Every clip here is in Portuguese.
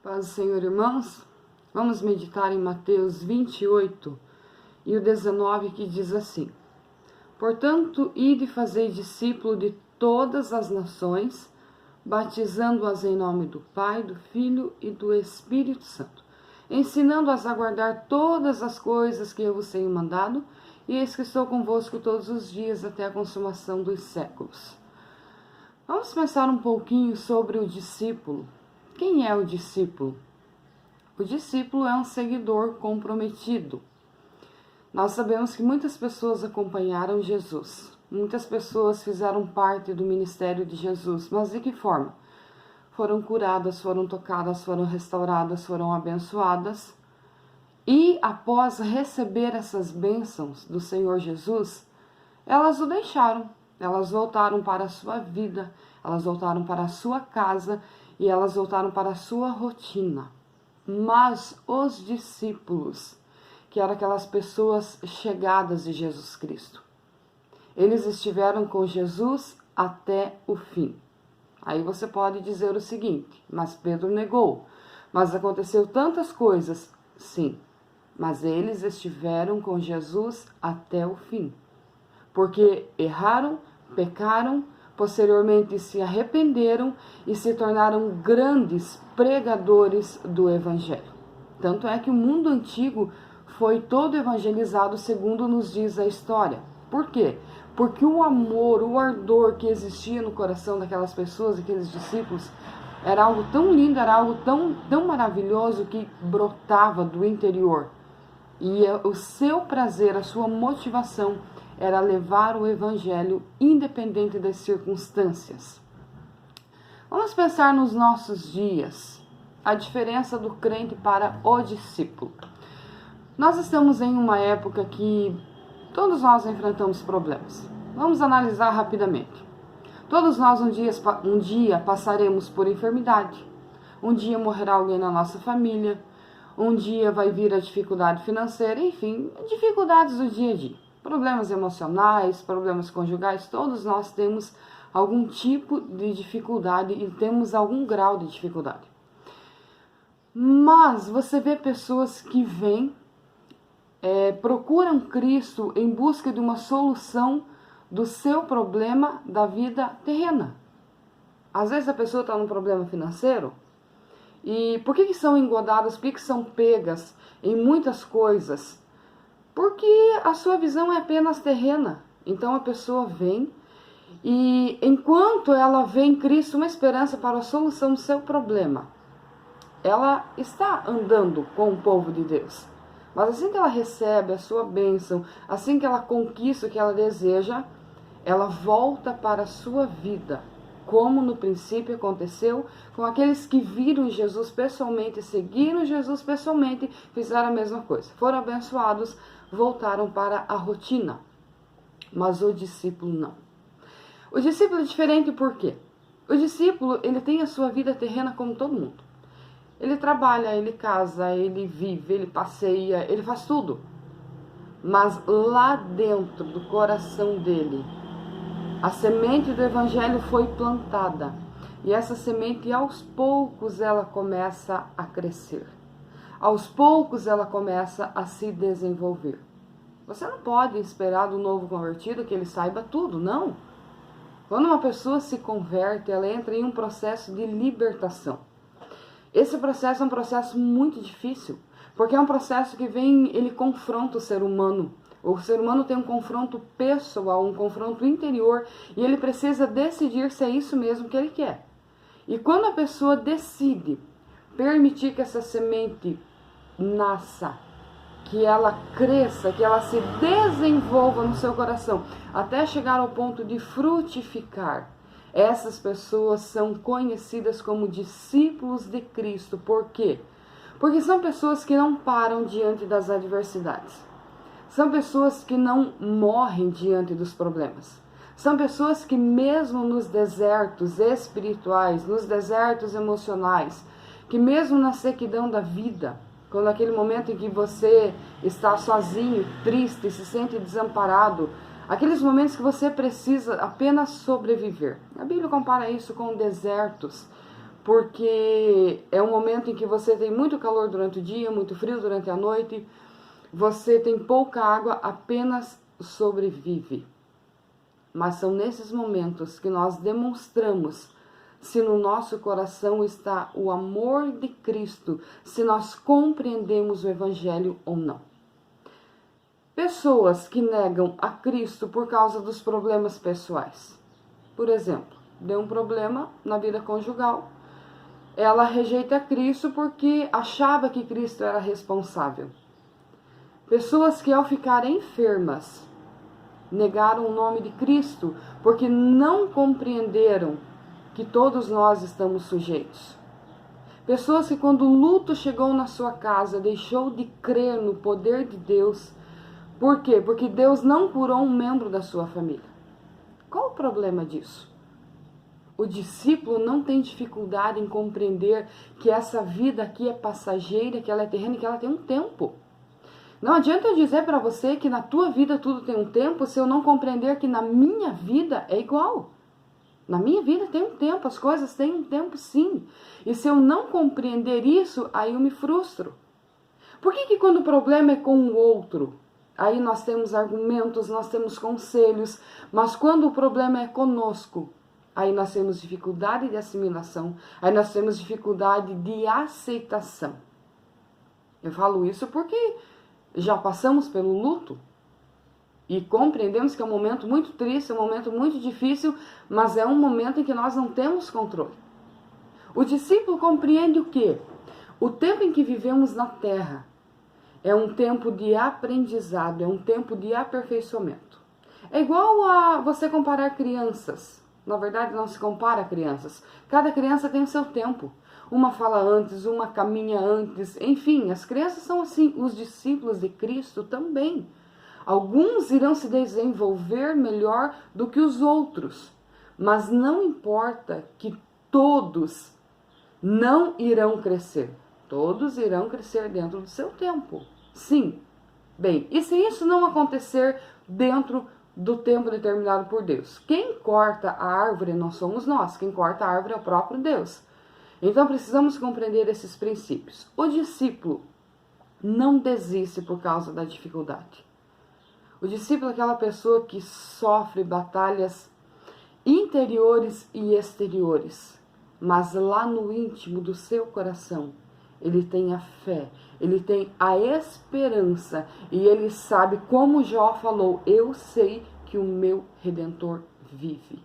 Paz do Senhor, irmãos. Vamos meditar em Mateus 28 e o 19, que diz assim: Portanto, ide e fazei discípulo de todas as nações, batizando-as em nome do Pai, do Filho e do Espírito Santo, ensinando-as a guardar todas as coisas que eu vos tenho mandado, e eis que estou convosco todos os dias até a consumação dos séculos. Vamos pensar um pouquinho sobre o discípulo. Quem é o discípulo? O discípulo é um seguidor comprometido. Nós sabemos que muitas pessoas acompanharam Jesus. Muitas pessoas fizeram parte do ministério de Jesus. Mas de que forma? Foram curadas, foram tocadas, foram restauradas, foram abençoadas. E após receber essas bênçãos do Senhor Jesus, elas o deixaram. Elas voltaram para a sua vida, elas voltaram para a sua casa e elas voltaram para a sua rotina. Mas os discípulos, que eram aquelas pessoas chegadas de Jesus Cristo, eles estiveram com Jesus até o fim. Aí você pode dizer o seguinte: mas Pedro negou. Mas aconteceu tantas coisas. Sim, mas eles estiveram com Jesus até o fim. Porque erraram, pecaram, posteriormente se arrependeram e se tornaram grandes pregadores do Evangelho. Tanto é que o mundo antigo foi todo evangelizado, segundo nos diz a história. Por quê? Porque o amor, o ardor que existia no coração daquelas pessoas, daqueles discípulos, era algo tão lindo, era algo tão maravilhoso que brotava do interior. E o seu prazer, a sua motivação era levar o Evangelho independente das circunstâncias. Vamos pensar nos nossos dias, a diferença do crente para o discípulo. Nós estamos em uma época que todos nós enfrentamos problemas. Vamos analisar rapidamente. Todos nós um dia passaremos por enfermidade, um dia morrerá alguém na nossa família, um dia vai vir a dificuldade financeira, enfim, dificuldades do dia a dia. Problemas emocionais, problemas conjugais, todos nós temos algum tipo de dificuldade e temos algum grau de dificuldade. Mas você vê pessoas que vêm, procuram Cristo em busca de uma solução do seu problema da vida terrena. Às vezes a pessoa está num problema financeiro. E por que são engodadas, por que são pegas em muitas coisas? Porque a sua visão é apenas terrena. Então a pessoa vem e enquanto ela vê em Cristo uma esperança para a solução do seu problema, ela está andando com o povo de Deus. Mas assim que ela recebe a sua bênção, assim que ela conquista o que ela deseja, ela volta para a sua vida. Como no princípio aconteceu com aqueles que viram Jesus pessoalmente, seguiram Jesus pessoalmente, fizeram a mesma coisa. Foram abençoados, voltaram para a rotina. Mas o discípulo não. O discípulo é diferente por quê? O discípulo, ele tem a sua vida terrena como todo mundo. Ele trabalha, ele casa, ele vive, ele passeia, ele faz tudo. Mas lá dentro do coração dele, a semente do Evangelho foi plantada. E essa semente, aos poucos, ela começa a crescer. Aos poucos, ela começa a se desenvolver. Você não pode esperar do novo convertido que ele saiba tudo, não. Quando uma pessoa se converte, ela entra em um processo de libertação. Esse processo é um processo muito difícil, porque é um processo que ele confronta o ser humano. O ser humano tem um confronto pessoal, um confronto interior, e ele precisa decidir se é isso mesmo que ele quer. E quando a pessoa decide permitir que essa semente nasça, que ela cresça, que ela se desenvolva no seu coração, até chegar ao ponto de frutificar, essas pessoas são conhecidas como discípulos de Cristo. Por quê? Porque são pessoas que não param diante das adversidades. São pessoas que não morrem diante dos problemas. São pessoas que mesmo nos desertos espirituais, nos desertos emocionais, que mesmo na sequidão da vida, quando aquele momento em que você está sozinho, triste, se sente desamparado, aqueles momentos que você precisa apenas sobreviver. A Bíblia compara isso com desertos, porque é um momento momento em que você tem muito calor durante o dia, muito frio durante a noite, você tem pouca água, apenas sobrevive. Mas são nesses momentos que nós demonstramos se no nosso coração está o amor de Cristo, se nós compreendemos o Evangelho ou não. Pessoas que negam a Cristo por causa dos problemas pessoais. Por exemplo, deu um problema na vida conjugal. Ela rejeita Cristo porque achava que Cristo era responsável. Pessoas que ao ficarem enfermas, negaram o nome de Cristo porque não compreenderam que todos nós estamos sujeitos. Pessoas que quando o luto chegou na sua casa, deixou de crer no poder de Deus. Por quê? Porque Deus não curou um membro da sua família. Qual o problema disso? O discípulo não tem dificuldade em compreender que essa vida aqui é passageira, que ela é terrena e que ela tem um tempo. Não adianta eu dizer para você que na tua vida tudo tem um tempo se eu não compreender que na minha vida é igual. Na minha vida tem um tempo, as coisas têm um tempo sim. E se eu não compreender isso, aí eu me frustro. Por que quando o problema é com o outro, aí nós temos argumentos, nós temos conselhos, mas quando o problema é conosco, aí nós temos dificuldade de assimilação, aí nós temos dificuldade de aceitação. Eu falo isso porque já passamos pelo luto e compreendemos que é um momento muito triste, é um momento muito difícil, mas é um momento em que nós não temos controle. O discípulo compreende o quê? O tempo em que vivemos na terra é um tempo de aprendizado, é um tempo de aperfeiçoamento. É igual a você comparar crianças. Na verdade, não se compara crianças. Cada criança tem o seu tempo. Uma fala antes, uma caminha antes. Enfim, as crianças são assim. Os discípulos de Cristo também. Alguns irão se desenvolver melhor do que os outros. Mas não importa que todos não irão crescer. Todos irão crescer dentro do seu tempo. Sim. Bem, e se isso não acontecer dentro do tempo determinado por Deus? Quem corta a árvore não somos nós. Quem corta a árvore é o próprio Deus. Então precisamos compreender esses princípios. O discípulo não desiste por causa da dificuldade. O discípulo é aquela pessoa que sofre batalhas interiores e exteriores, mas lá no íntimo do seu coração, ele tem a fé, ele tem a esperança e ele sabe, como Jó falou, eu sei que o meu Redentor vive.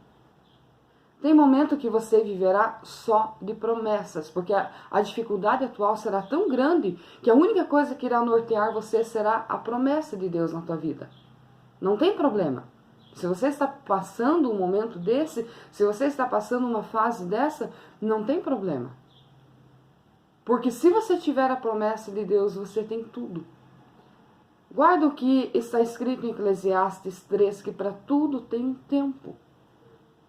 Tem momento que você viverá só de promessas, porque a dificuldade atual será tão grande que a única coisa que irá nortear você será a promessa de Deus na tua vida. Não tem problema. Se você está passando um momento desse, se você está passando uma fase dessa, não tem problema. Porque se você tiver a promessa de Deus, você tem tudo. Guarda o que está escrito em Eclesiastes 3, que para tudo tem um tempo.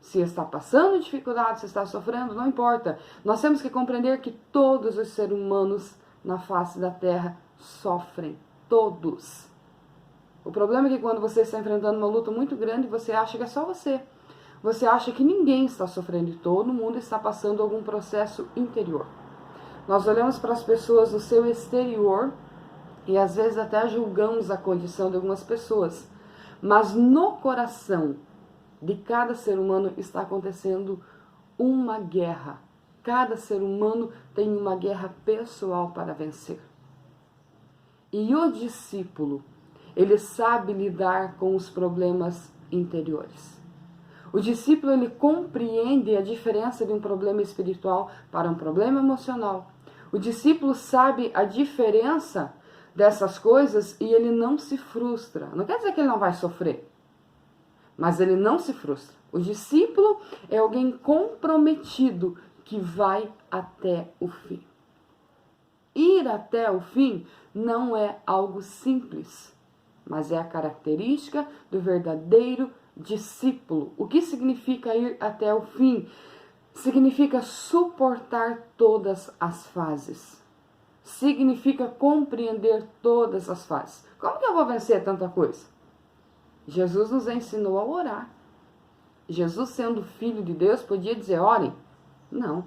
Se está passando dificuldade, se está sofrendo, não importa. Nós temos que compreender que todos os seres humanos na face da terra sofrem. Todos. O problema é que quando você está enfrentando uma luta muito grande, você acha que é só você. Você acha que ninguém está sofrendo e todo mundo está passando algum processo interior. Nós olhamos para as pessoas no seu exterior e às vezes até julgamos a condição de algumas pessoas. Mas no coração de cada ser humano está acontecendo uma guerra. Cada ser humano tem uma guerra pessoal para vencer. E o discípulo, ele sabe lidar com os problemas interiores. O discípulo, ele compreende a diferença de um problema espiritual para um problema emocional. O discípulo sabe a diferença dessas coisas e ele não se frustra. Não quer dizer que ele não vai sofrer, mas ele não se frustra. O discípulo é alguém comprometido que vai até o fim. Ir até o fim não é algo simples, mas é a característica do verdadeiro discípulo. O que significa ir até o fim? Significa suportar todas as fases. Significa compreender todas as fases. Como que eu vou vencer tanta coisa? Jesus nos ensinou a orar. Jesus, sendo filho de Deus, podia dizer, orem. Não,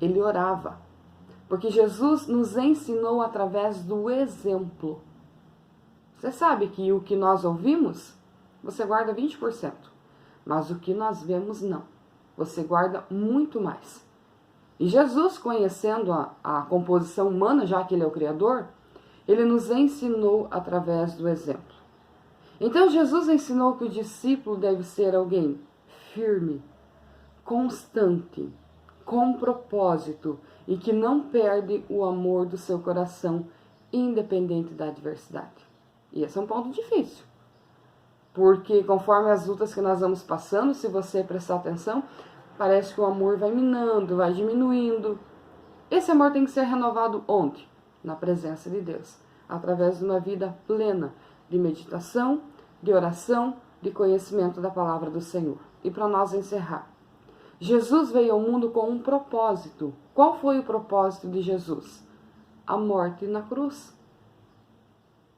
ele orava. Porque Jesus nos ensinou através do exemplo. Você sabe que o que nós ouvimos, você guarda 20%. Mas o que nós vemos, não. Você guarda muito mais. E Jesus, conhecendo a composição humana, já que Ele é o Criador, Ele nos ensinou através do exemplo. Então Jesus ensinou que o discípulo deve ser alguém firme, constante, com propósito e que não perde o amor do seu coração, independente da adversidade. E esse é um ponto difícil, porque conforme as lutas que nós vamos passando, se você prestar atenção, parece que o amor vai minando, vai diminuindo. Esse amor tem que ser renovado onde? Na presença de Deus, através de uma vida plena de meditação, de oração, de conhecimento da palavra do Senhor. E para nós encerrar, Jesus veio ao mundo com um propósito. Qual foi o propósito de Jesus? A morte na cruz.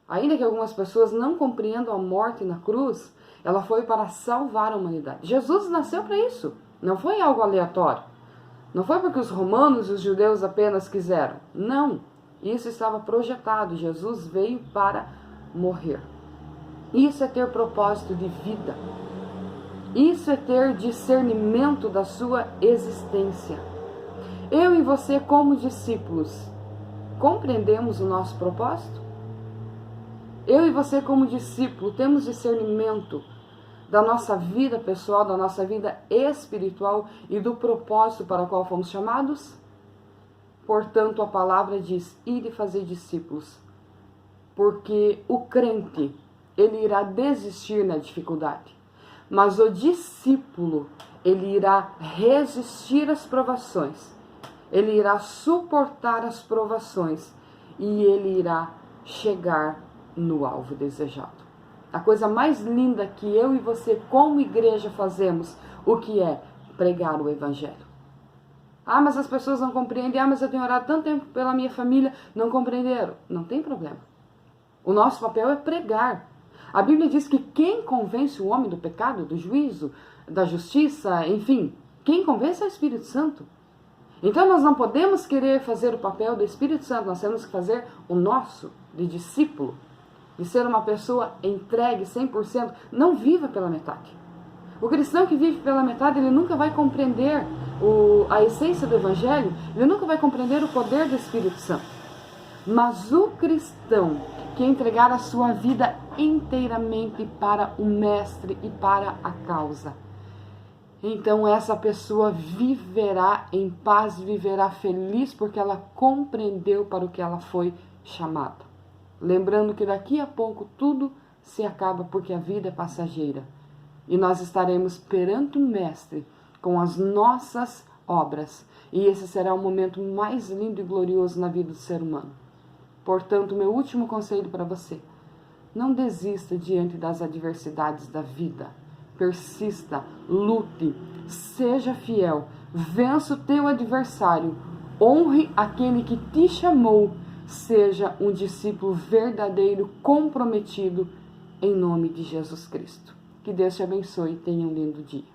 Ainda que algumas pessoas não compreendam a morte na cruz, ela foi para salvar a humanidade. Jesus nasceu para isso. Não foi algo aleatório. Não foi porque os romanos e os judeus apenas quiseram. Não. Isso estava projetado. Jesus veio para morrer. Isso é ter propósito de vida. Isso é ter discernimento da sua existência. Eu e você, como discípulos, compreendemos o nosso propósito? Eu e você, como discípulo, temos discernimento da nossa vida pessoal, da nossa vida espiritual e do propósito para o qual fomos chamados? Portanto, a palavra diz, ide fazer discípulos. Porque o crente, ele irá desistir na dificuldade. Mas o discípulo, ele irá resistir às provações. Ele irá suportar as provações. E ele irá chegar no alvo desejado. A coisa mais linda que eu e você, como igreja, fazemos, o que é? Pregar o Evangelho. Ah, mas as pessoas não compreendem. Ah, mas eu tenho orado tanto tempo pela minha família. Não compreenderam. Não tem problema. O nosso papel é pregar. A Bíblia diz que quem convence o homem do pecado, do juízo, da justiça, enfim, quem convence é o Espírito Santo. Então nós não podemos querer fazer o papel do Espírito Santo, nós temos que fazer o nosso, de discípulo, de ser uma pessoa entregue 100%, não viva pela metade. O cristão que vive pela metade, ele nunca vai compreender a essência do Evangelho, ele nunca vai compreender o poder do Espírito Santo. Mas o cristão que entregar a sua vida inteiramente para o Mestre e para a causa, então essa pessoa viverá em paz, viverá feliz, porque ela compreendeu para o que ela foi chamada. Lembrando que daqui a pouco tudo se acaba, porque a vida é passageira. E nós estaremos perante o Mestre com as nossas obras. E esse será o momento mais lindo e glorioso na vida do ser humano. Portanto, meu último conselho para você: não desista diante das adversidades da vida. Persista, lute, seja fiel, vença o teu adversário, honre aquele que te chamou, seja um discípulo verdadeiro, comprometido, em nome de Jesus Cristo. Que Deus te abençoe e tenha um lindo dia.